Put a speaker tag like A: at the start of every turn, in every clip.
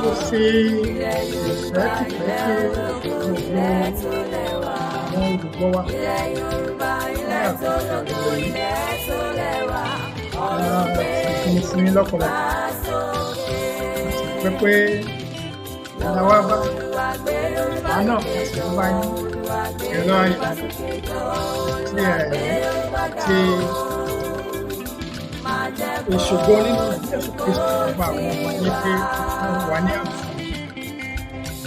A: mo fi ìfẹ́ tìfẹ́ kí gbogbo àwọn olùgbọ́ wa ní àkókò ìròyìn àti fún yín lọ́pọ̀lọpọ̀ àti pé ìdáwà bá àánà àti ìwà yín ẹ̀rọ ayọ̀ tí ti ìṣògo nínú Jésù Kristu ọba àwọn ọmọ yín pé wọ́n wà ní àǹfààní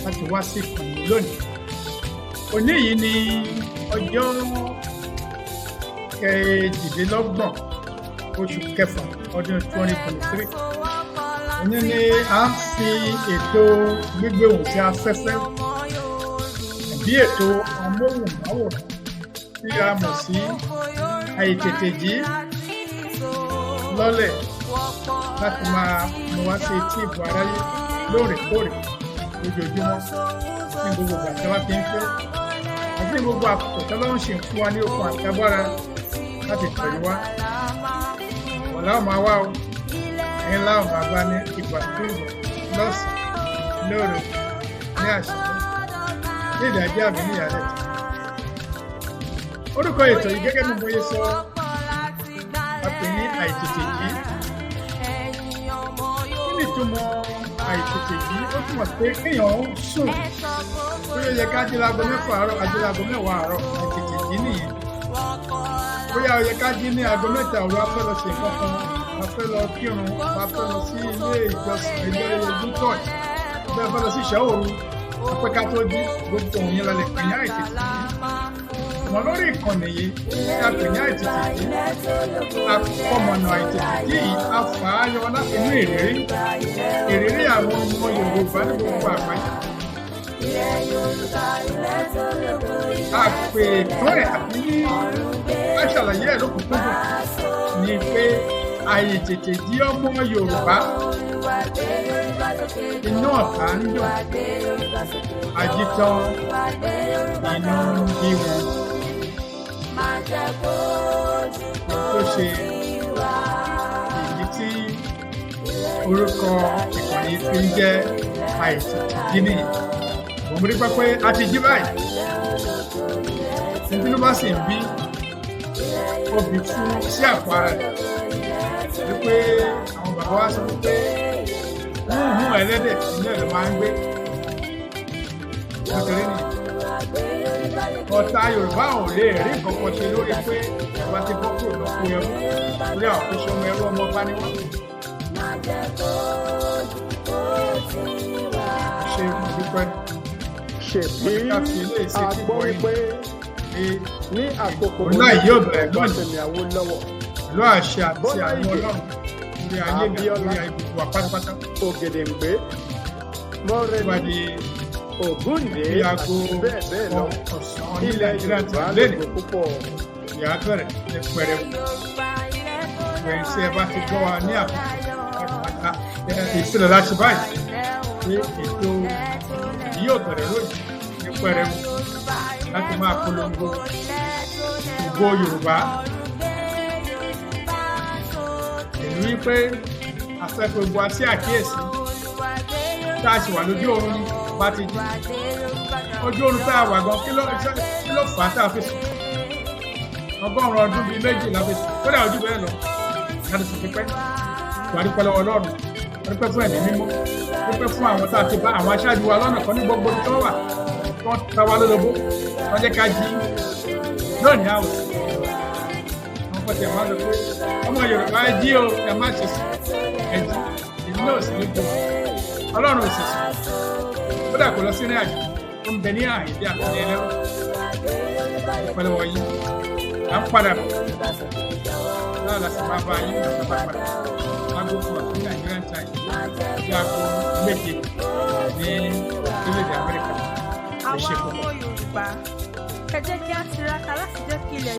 A: láti wá sí ìkànnì lónìí. Òní yìí ni ọjọ́ kejìdínlọ́gbọ̀n oṣù kẹfà ọdún 2023. Òní ni a ń fi ètò gbígbé ohùn sí afẹ́fẹ́ bí ètò amóhùnmáwòrán tí a mọ̀ sí àìtètèjí lọ́lẹ̀ láti máa mú wá sí etí ìbò aráyé lóòrèkóòrè lójoojúmọ́ ní gbogbo ìgbà tí wọ́n fi ń fẹ́ àti gbogbo àkókò tí wọ́n ń ṣe fún wa ní okun àti agbára láti tẹ̀lé wá. Wọ́n láwọn máa wá o, ẹ̀yin láwọn máa bá ní ìgbà tó ìgbà lọ́sàn-án lóòrè ní àṣálẹ́ ní ìdájọ́ àbí ní ìyálẹ̀ tí. Orúkọ ètò yìí gẹ́gẹ́ bí mo yẹ sọ a pè ní àìtètèjí. Kí ni ìtumọ̀ àìtètèjí? Ó túmọ̀ pé kéèyàn sùn bóyá ó yẹ ká jí láago 6 àárọ̀ àjí láago 10 àárọ̀ àìtètèjí nìyẹn. Bóyá ó yẹ ká jí ní aago 3 òru a fẹ́ lọ ṣe nǹkan kan, a fẹ́ lọ kírun, a fẹ́ lọ sí ilé ìjọsìn ilé ojú church, a fẹ́ lọ sí ìṣẹ́ òru, àpẹ́ ká tó jí gbogbo òun yẹn lálẹ́ pè ní àìtètèjí. Wọ́n lórí ìkànnì yìí tí a pè ní àìtètèjí, akọ́mọ̀nà àìtètèjí yìí a fà á yọ láti inú ìrírí àwọn ọmọ Yorùbá ní gbogbo àgbáyé. Àpè ìtàn ẹ̀ àti ní aṣàlàyé ẹ̀ lókùnkúndùn ni pé àìtètèjí ọmọ Yorùbá inú ọ̀tá ń dùn, àjítán inú ń bí wọn. Tó ṣe èyí tí orúkọ ìkànnì fi ń jẹ́ àìtètèjí nìyí. Mo rí pé a ti jí báyìí. Níbi ló bá sì ń bí obì fún sí àpò ara rẹ̀. Wípé àwọn bàbá wa sọ pé hùhùn ẹlẹ́dẹ̀ inú ẹ̀ ló máa ń gbé. Nítorí ni ọ̀tá Yorùbá ò lè rí nǹkan kan ṣe lórí pé ìjọba ti bọ́ kúrò lọ́kọ́ ẹrú lórí àwọn tó ṣọmọ ẹrú ọmọ bá ní wọ́n. Ṣé mo dúpẹ́?
B: Ṣèbí a gbọ́ wípé ní àkókò
A: ọ̀la yóò bẹ̀rẹ̀
B: lọ́sẹ̀mí Awólọ́wọ̀
A: pẹ̀lú àṣẹ àti àwọn Ọlọ́run lórí ayé mi lórí ibùdó wa pátápátá.
B: Ògèdèǹgbé Mọ́rẹ́ni Ògúndé àti bẹ́ẹ̀ bẹ́ẹ̀ lọ ilẹ̀ Yorùbá lóko púpọ̀.
A: Ìyá bẹ̀rẹ̀ ní pẹrẹwu. Ìgbẹ̀yìn tí ẹ bá ti gbọ́ wa ní àkókò pátápátá ìṣẹ̀lẹ̀ láti báyìí ní ètò yóò bẹ̀rẹ̀ lónìí ní pẹrẹwu láti máa polongo ògo Yorùbá. Èyí wípé afẹ́ gbogbo àti àkíyèsí tá a sì wà lójú oorun bá ti jí. Ojú oorun tá a wà gan kí ló fà á tá a fi sùn. 100 ọdún bíi 2 la fi sùn. Kódà ojú bẹ́ẹ̀ lọ láti sùn pípẹ́. Wà á dúpẹ́ lọ́wọ́ Ọlọ́run. Wà á dúpẹ́ fún ẹ̀mí mímọ́. Dúpẹ́ fún àwọn tá a ti bá àwọn aṣáájú wa lọ́nà kan ní gbogbo ibi tó wà. Wọ́n ta wa lólobó. Wọ́n jẹ́ ká jí lónìí àwọ̀. Àwọn pẹ̀tẹ̀ máa lọ pé ọmọ Yorùbá ẹ jí o, ẹ má ṣe sùn. Ẹ jí. Èmi náà sì ní jọ. Ọlọ́run ò sì sùn. Kódà kò lọ sí ní àjò. Ó ń bẹ ní àìdí àkọlé ẹlẹ́rọ. Ìpẹ́lẹ́ wọ̀nyí. À ń padà bọ̀. Náà la sì máa bá yín nígbà tá a padà. Lágbo fún àti Nigerian time. Bí aago 7 ní orílẹ̀-èdè Amẹ́ríkà.
C: Àwọn ọmọ Yorùbá, ẹ jẹ́ kí á tiraka láti jẹ́ kí ilẹ̀